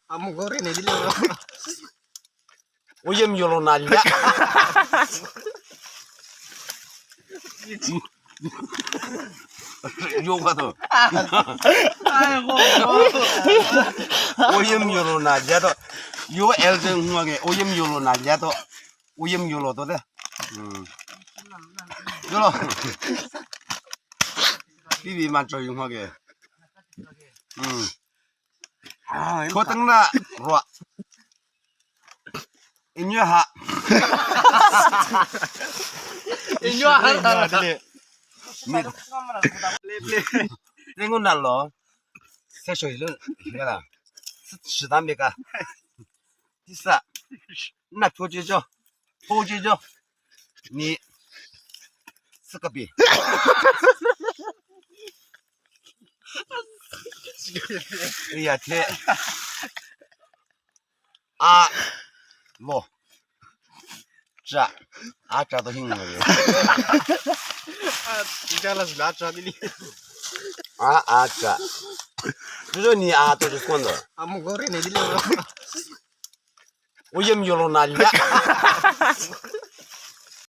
Amugore ne dile Uyem yolo nalya. 요가도 아이고 오염 요로 날려도 요 엘든 흥하게 오염 요로 날려도 오염 요로도 돼. 요로 비비만 조용하게. 아 고등나 로 인여하 인yo 하나 땡고 날로 세쇼이는 이거라 시담비가 디사 나 표지죠 표지죠 니 스카비 이야테 자 아자도 힘든 거예요 이자라스 라차디니 자 그저 니 또저 손도 amugore ne dile 오염 요로 날려